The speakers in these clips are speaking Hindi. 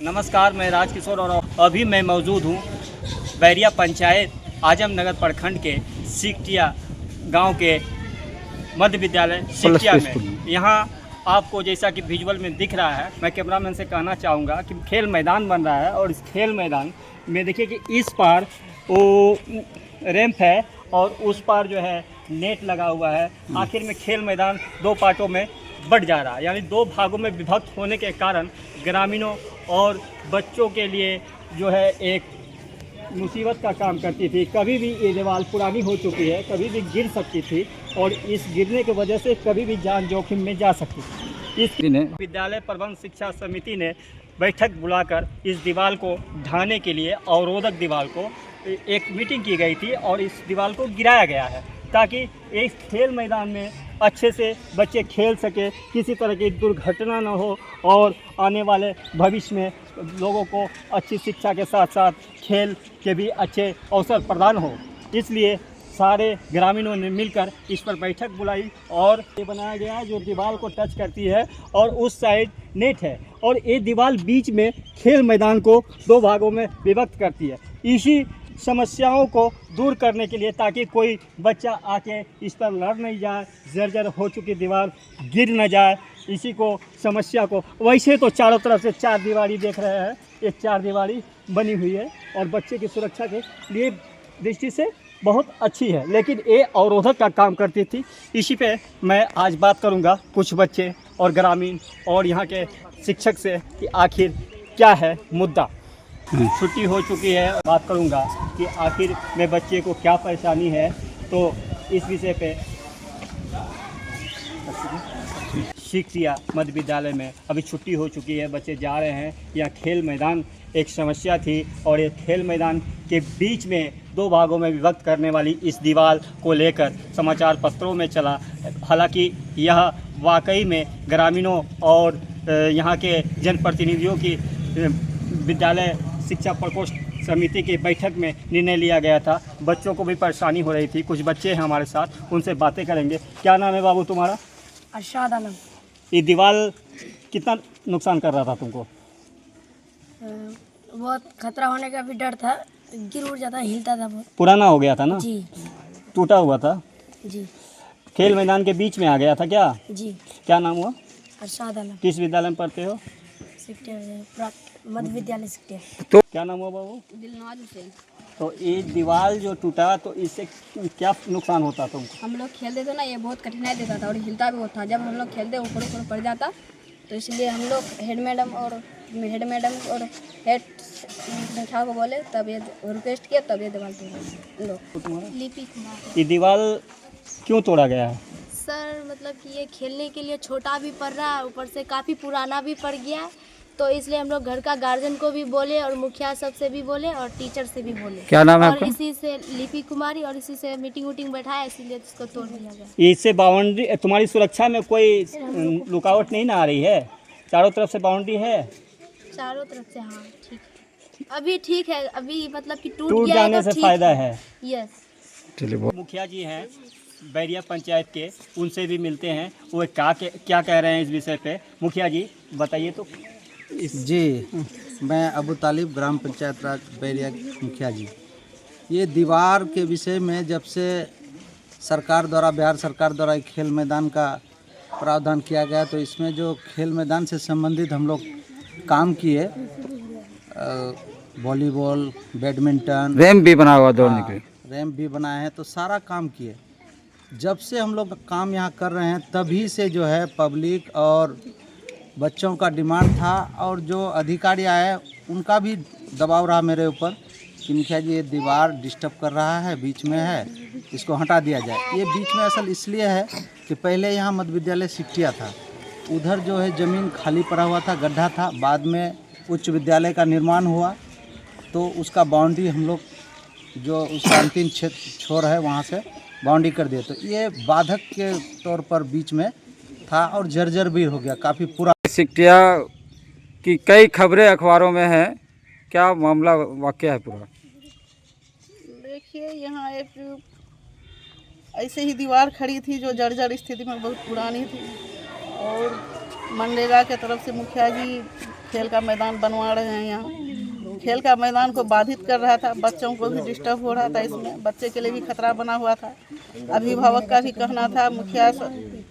नमस्कार, मैं राजकिशोर और अभी मैं मौजूद हूँ बैरिया पंचायत आजमनगर प्रखंड के सिकटिया गांव के मध्य विद्यालय सिकटिया में। यहाँ आपको जैसा कि विजुअल में दिख रहा है, मैं कैमरामैन से कहना चाहूँगा कि खेल मैदान बन रहा है और इस खेल मैदान में देखिए कि इस पार वो रैंप है और उस पार जो है नेट लगा हुआ है। आखिर में खेल मैदान दो पार्टों में बढ़ जा रहा है, यानी दो भागों में विभक्त होने के कारण ग्रामीणों और बच्चों के लिए जो है एक मुसीबत का काम करती थी। कभी भी ये दीवार पुरानी हो चुकी है, कभी भी गिर सकती थी और इस गिरने की वजह से कभी भी जान जोखिम में जा सकती थी। इस विद्यालय प्रबंध शिक्षा समिति ने बैठक बुलाकर इस दीवार को ढाने के लिए अवरोधक दीवार को एक मीटिंग की गई थी और इस दीवार को गिराया गया है ताकि इस खेल मैदान में अच्छे से बच्चे खेल सके, किसी तरह की दुर्घटना न हो और आने वाले भविष्य में लोगों को अच्छी शिक्षा के साथ साथ खेल के भी अच्छे अवसर प्रदान हो। इसलिए सारे ग्रामीणों ने मिलकर इस पर बैठक बुलाई और ये बनाया गया है जो दीवार को टच करती है और उस साइड नेट है और ये दीवार बीच में खेल मैदान को दो भागों में विभक्त करती है। इसी समस्याओं को दूर करने के लिए ताकि कोई बच्चा आके इस पर लड़ नहीं जाए, जर्जर हो चुकी दीवार गिर न जाए, इसी को समस्या को। वैसे तो चारों तरफ से चार दीवारी देख रहे हैं, ये चार दीवारी बनी हुई है और बच्चे की सुरक्षा के लिए दृष्टि से बहुत अच्छी है, लेकिन ये अवरोधक का काम करती थी। इसी पे मैं आज बात करूंगा कुछ बच्चे और ग्रामीण और यहाँ के शिक्षक से कि आखिर क्या है मुद्दा। छुट्टी हो चुकी है, बात करूंगा कि आखिर में बच्चे को क्या परेशानी है, तो इस विषय पे सिकटिया मध्य विद्यालय में अभी छुट्टी हो चुकी है, बच्चे जा रहे हैं। यह खेल मैदान एक समस्या थी और ये खेल मैदान के बीच में दो भागों में विभक्त करने वाली इस दीवार को लेकर समाचार पत्रों में चला। हालांकि यह वाकई में ग्रामीणों और यहाँ के जनप्रतिनिधियों की विद्यालय शिक्षा प्रकोष्ठ समिति की बैठक में निर्णय लिया गया था। बच्चों को भी परेशानी हो रही थी। कुछ बच्चे हैं हमारे साथ, उनसे बातें करेंगे। क्या नाम है बाबू तुम्हारा? अरशाद आलम। ये दीवार कितना नुकसान कर रहा था तुमको? बहुत खतरा होने का भी डर था, गिर उड़ जाता, हिलता था बहुत। पुराना हो गया था ना? जी। टूटा हुआ था जी। खेल मैदान के बीच में आ गया था क्या? जी। क्या नाम हुआ? अरशाद आलम। किस विद्यालय में पढ़ते हो? सिकटिया मध्य विद्यालय सिकटिया। तो क्या नाम हुआ बाबू? दिलनवाज हुसैन। तो ये दीवार जो टूटा तो इससे क्या नुकसान होता तुमको? हम लोग खेलते थे ना, ये बहुत कठिनाई देता था और हिलता भी बहुत था। जब हम लोग खेलते ऊपर ऊपर पड़ जाता, तो इसलिए हम लोग हेड मैडम और हेड बैठा को बोले, तब ये रिक्वेस्ट किया, तब ये दीवार तोड़ा लोग। लिपि कुमार। ये दीवार क्यों तोड़ा गया है? सर मतलब कि ये खेलने के लिए छोटा भी पड़ रहा है, ऊपर से काफ़ी पुराना भी पड़ गया है, तो इसलिए हम लोग घर का गार्जियन को भी बोले और मुखिया सबसे भी बोले और टीचर से भी बोले। क्या नाम है और आपका? इसी से लिपि कुमारी और इसी से मीटिंग वूटिंग बैठाया, इसीलिए इसको तोड़ दिया गया। इससे बाउंड्री तुम्हारी सुरक्षा में कोई रुकावट नहीं ना आ रही है? चारों तरफ से बाउंड्री है? चारों तरफ से, हाँ ठीक है, अभी ठीक है। अभी मतलब कि टूट टूट गया जाने है तो से ठीक फायदा है। यस। मुखिया जी हैं बैरिया पंचायत के, उनसे भी मिलते हैं, वो क्या कह रहे हैं इस विषय पे। मुखिया जी बताइए तो। जी, मैं अबू तालिब ग्राम पंचायत राज बैरिया मुखिया जी। ये दीवार के विषय में जब से सरकार द्वारा, बिहार सरकार द्वारा एक खेल मैदान का प्रावधान किया गया, तो इसमें जो खेल मैदान से संबंधित हम लोग काम किए, वॉलीबॉल, बैडमिंटन, रैंप भी बना हुआ दौड़ने के लिए, रैंप भी बनाए हैं, तो सारा काम किए। जब से हम लोग काम यहाँ कर रहे हैं तभी से जो है पब्लिक और बच्चों का डिमांड था और जो अधिकारी आए उनका भी दबाव रहा मेरे ऊपर कि मुखिया जी ये दीवार डिस्टर्ब कर रहा है, बीच में है, इसको हटा दिया जाए। ये बीच में असल इसलिए है कि पहले यहाँ मध्य विद्यालय सिकटिया था, उधर जो है ज़मीन खाली पड़ा हुआ था, गड्ढा था। बाद में उच्च विद्यालय का निर्माण हुआ तो उसका बाउंड्री हम लोग जो उसका अंतिम क्षेत्र छोर है वहाँ से बाउंड्री कर दिए, तो ये बाधक के तौर पर बीच में था और जर्जर भी हो गया काफ़ी पूरा। सिकटिया की कई खबरें अखबारों में हैं, क्या मामला वाकया है पूरा? देखिए यहाँ एक ऐसे ही दीवार खड़ी थी जो जर्जर स्थिति में बहुत पुरानी थी और मनरेगा के तरफ से मुखिया जी खेल का मैदान बनवा रहे हैं यहाँ। खेल का मैदान को बाधित कर रहा था, बच्चों को भी डिस्टर्ब हो रहा था, इसमें बच्चे के लिए भी खतरा बना हुआ था। अभिभावक का भी कहना था, मुखिया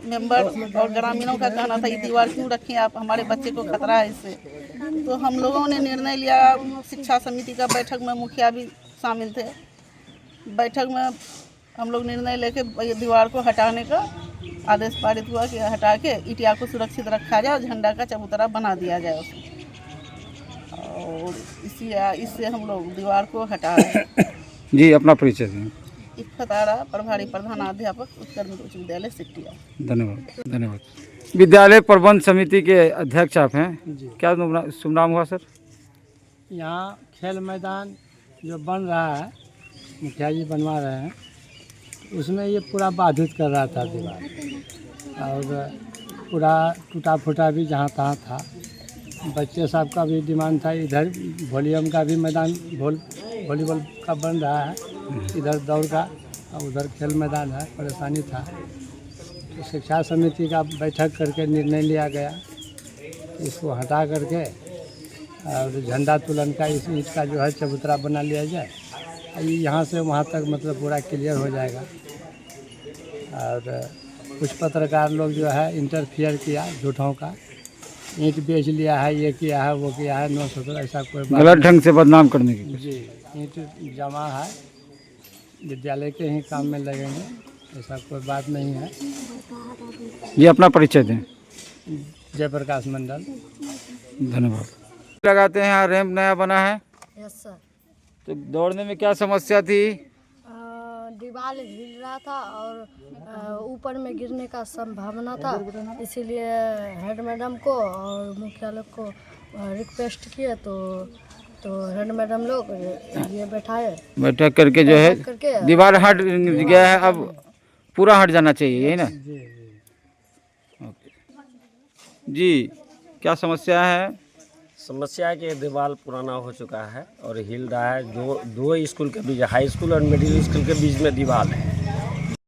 मेंबर और ग्रामीणों का कहना था, ये दीवार क्यों रखें आप, हमारे बच्चे को खतरा है इससे। तो हम लोगों ने निर्णय लिया, शिक्षा समिति का बैठक में मुखिया भी शामिल थे। बैठक में हम लोग निर्णय लेके ये दीवार को हटाने का आदेश पारित हुआ कि हटा के ईटिया को सुरक्षित रखा जाए और झंडा का चबूतरा बना दिया जाए उसमें। और इससे हम लोग दीवार को हटा रहे हैं। जी, अपना परिचय दें। इफ्फत आरा, प्रभारी प्रधानाध्यापक उत्तर मध्य उच्च विद्यालय सिकटिया। धन्यवाद धन्यवाद। विद्यालय प्रबंध समिति के अध्यक्ष आप हैं, क्या शुभ नाम हुआ सर? यहाँ खेल मैदान जो बन रहा है, मुखिया जी बनवा रहे हैं, उसमें ये पूरा बाधित कर रहा था दीवार, और पूरा टूटा फूटा भी जहाँ तहाँ था। बच्चे साहब का भी डिमांड था, इधर वॉलीबॉल का भी मैदान वॉलीबॉल का बन रहा है, इधर दौड़ का और उधर खेल मैदान है, परेशानी था। तो शिक्षा समिति का बैठक करके निर्णय लिया गया, इसको हटा करके और झंडा तोलन का इस ईंट का जो है चबूतरा बना लिया जाए। यहाँ से वहाँ तक मतलब पूरा क्लियर हो जाएगा। और कुछ पत्रकार लोग जो है इंटरफियर किया, झूठों का ईंट बेच लिया है, ये किया है, वो किया है, 917, ऐसा कोई बात गलत ढंग से बदनाम करने की। जी, ईंट जमा है, विद्यालय के ही काम में लगेंगे, ऐसा कोई बात नहीं है। जी, अपना परिचय दें। जयप्रकाश मंडल। धन्यवाद। लगाते हैं, यहाँ रैंप नया बना है, यस सर। तो दौड़ने में क्या समस्या थी? दीवार हिल रहा था और ऊपर में गिरने का संभावना था, इसीलिए हेड मैडम को और मुख्यालय को रिक्वेस्ट किए, तो हेड मैडम लोग ये बैठाए, बैठक करके जो है दीवार हट गया है, अब पूरा हट जाना चाहिए, यही ना? जी, क्या समस्या है? समस्या है कि दीवार पुराना हो चुका है और हिल रहा है। दो स्कूल के बीच, हाई स्कूल और मिडिल स्कूल के बीच में दीवार है।